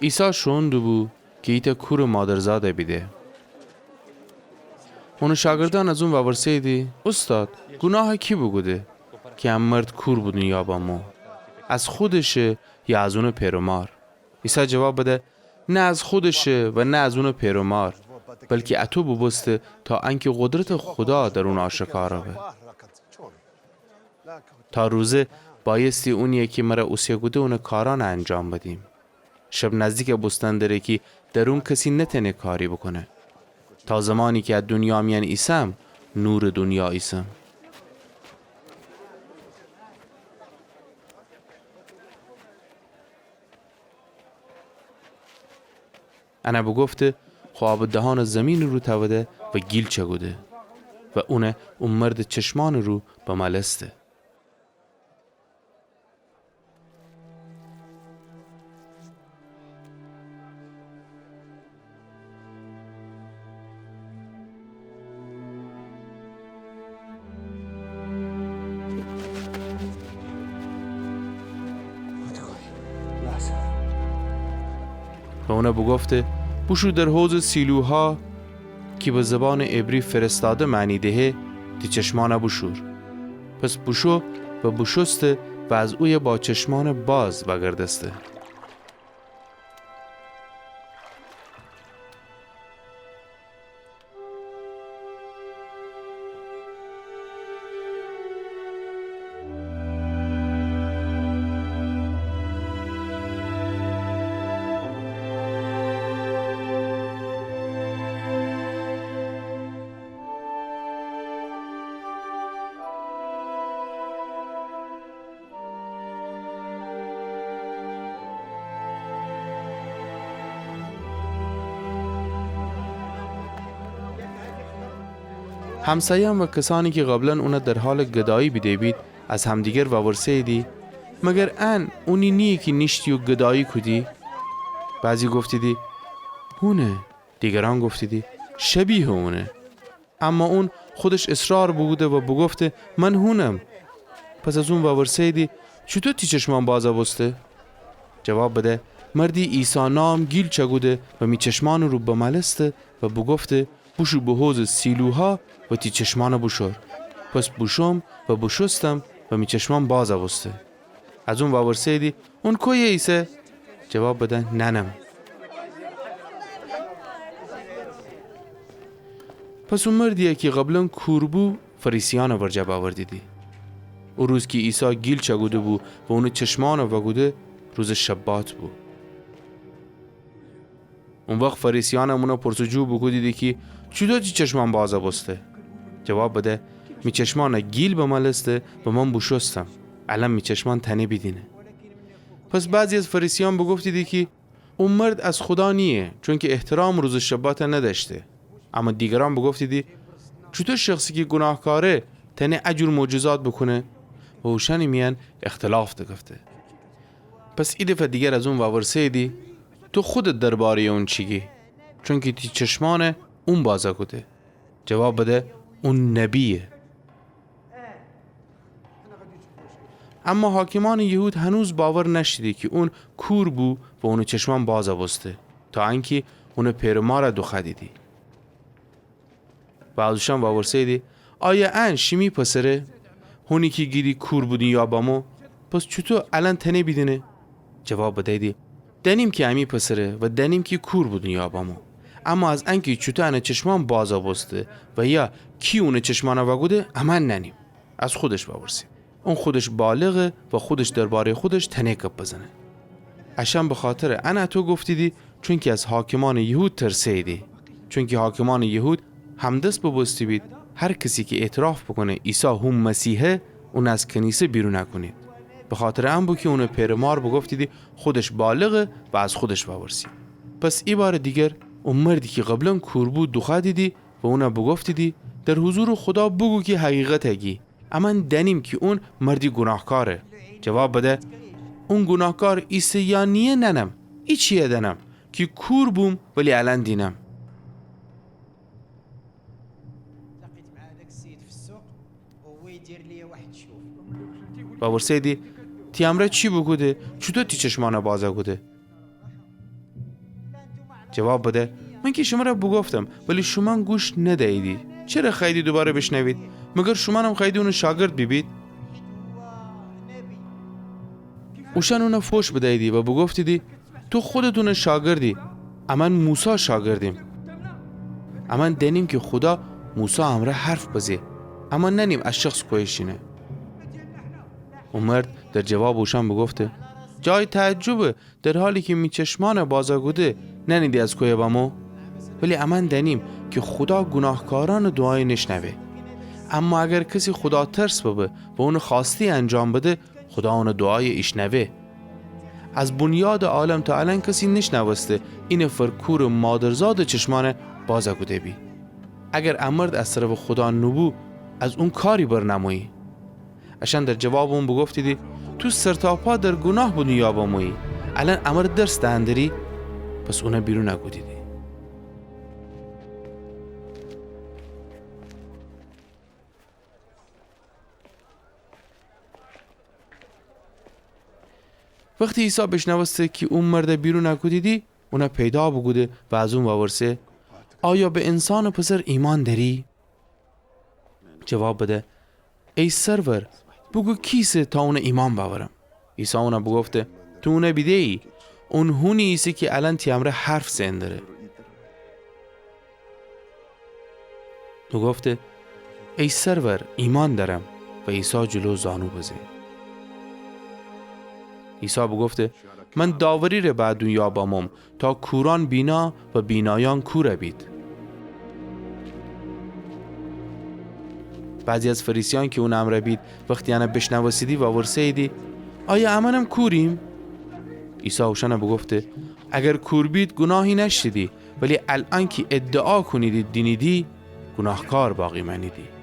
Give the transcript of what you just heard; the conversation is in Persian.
عیسی شوند بو که ایتا کور مادرزاده بیده. اون شاگردان از اون وابرسیدی استاد گناه کی بگوده که هم مرد کور بود دنیا با مو از خودشه یا از اون پیرومار. عیسی جواب بده نه از خودشه و نه از اون پیرومار بلکه اتو ببسته تا انکه قدرت خدا در اون آشکاره به. تا روزه بایستی اونیه که مرا اوسیه گوده اون کاران انجام بدیم. شب نزدیک بستن داره که در اون کسی نتنه کاری بکنه. تا زمانی که از دنیا میان ایسم نور دنیا ایسم. انا بگفته خواب دهان زمین رو توده و گیل چگوده و اون مرد چشمان رو به ملسته. و اونه بگفته بوشو در حوض سیلوها که به زبان عبری فرستاده معنی دهه دی چشمان بوشور. پس بوشو و بوشسته و از اوی با چشمان باز بگردسته. همسایه‌ام و کسانی که قبلا اونا در حال گدایی بیده بید از همدیگر وابرسه دی مگر ان اونی نیه که نشتی و گدایی کدی؟ بعضی گفتی دی هونه، دیگران گفتی دی شبیه اونه. اما اون خودش اصرار بوده و بگفته من هونم. پس از اون وابرسه دی چطور تی چشمان بازا بسته؟ جواب بده مردی عیسی نام گیل چگوده و می چشمان رو بملسته و بگفته بوشو به حوض سیلوها و تی چشمان بوشور. پس بوشم و بوشستم و می چشمان باز بسته. از اون وابرسه دی اون کوی عیسی؟ جواب بدن ننم. پس اون مردیه که قبلا کوربو فریسیان ورجه باوردی دی. او روز که عیسی گیل چگوده بو و اون چشمان وگوده روز شبات بو. اون وقت فریسیان همونا پرسجو بگو دیدی که چطور چی چشمان بازا بسته؟ جواب بده می چشمان گیل به ملسته و من بوشستم. الان می چشمان تنه بیدینه. پس بعضی از فریسیان بگفت دیدی که اون مرد از خدا نیه چون که احترام روز شبات نداشته. اما دیگران بگفت دیدی چطور شخصی که گناهکاره تنه اجور معجزات بکنه و اوشانی میان اختلاف دگفته. پس این دفعه دیگر از اون وابرسه دی تو خودت درباره اون چیگی؟ چون که تی چشمانه اون بازا کده. جواب بده اون نبیه. اما حاکمان یهود هنوز باور نشدی که اون کور بو و اون چشمان بازا بسته تا اینکه اون پیرمار دو خدیدی. و ازشان وابرسه دی آیا ان شیمی پسره؟ هونی که گیری کور بودی یا بامو؟ پس چطور الان تنه بیدینه؟ جواب بده دی دنیم که امی پسره و دنیم که کور بود دنیا بامو. اما از انکی چطور انه چشمان بازا بسته و یا کی اونه چشمان وگوده امان ننیم. از خودش باورسی. اون خودش بالغه و خودش درباره خودش تنه کپ بزنه. اشم به خاطر انا تو گفتیدی چون که از حاکمان یهود ترسیدی. چون که حاکمان یهود همدست ببستی بید هر کسی که اعتراف بکنه عیسی هم مسیحه اون از کنیسه بیرون نکنید. به خاطر ام بو که اون پیرمار بگفتیدی خودش بالغه و از خودش باورسی. پس ای بار دیگر اون مردی که قبلا کور بود دوخه دیدی و اون بگفتیدی در حضور خدا بگو که حقیقت هگی. اما دنیم که اون مردی گناهکاره. جواب بده اون گناهکار عیسی یا نیه ننم. ای چیه دنم که کور بوم ولی الان دینم. و ورسه دی تی امره چی بگوده؟ چطور تی چشمانه بازه گوده؟ جواب بده من که شما را بگفتم ولی شما گوش ندهیدی. چرا خیلی دوباره بشنوید؟ مگر شما هم خیلی اون شاگرد بیبید؟ اوشان اون فوش بدهیدی و بگفتیدی تو خودتون شاگردی، اما موسی شاگردیم. اما دنیم که خدا موسی امره حرف بزه، اما ننیم از شخص کویشینه. اون مرد در جواب اوشان بگفته جای تعجبه در حالی که می چشمان بازا گوده ننیدی از کوی بامو؟ ولی امان دنیم که خدا گناهکاران دعای نشنوه. اما اگر کسی خدا ترس ببه و اون خواستی انجام بده خدا اون دعای ایشنوه. از بنیاد عالم تا الان کسی نشنوسته این فرکور مادرزاد چشمان بازا گوده بی. اگر امرد از طرف خدا نبو از اون کاری برنمویی. اشان در جواب اون بگفتیدی تو سرتاپا در گناه بودی یا بامویی. الان امر درس دهندری پس اونه بیرون نگودیدی. وقتی عیسی بشنوسته که اون مرد بیرون نگودیدی اونه پیدا بگوده و از اون باورسه آیا به انسان پسر ایمان داری؟ جواب بده ای سرور بگو کیسه تا اون ایمان باورم. عیسی اونه بگفته تو اونه بیده ای اون هونی ایسی که الان تیامره حرف زندره. تو گفته ای سرور ایمان دارم و عیسی جلو زانو بزه. عیسی بگفته من داوری رو بعد دنیا بامم تا کوران بینا و بینایان کور بید. بعضی از فریسیان که اون امر بید وقتی انا بشنواسیدی و ورسیدی آیا امنم کوریم؟ عیسی اوشان بگفته اگر کور بید گناهی نشدی ولی الان که ادعا کنیدی دینیدی گناهکار باقی منیدی.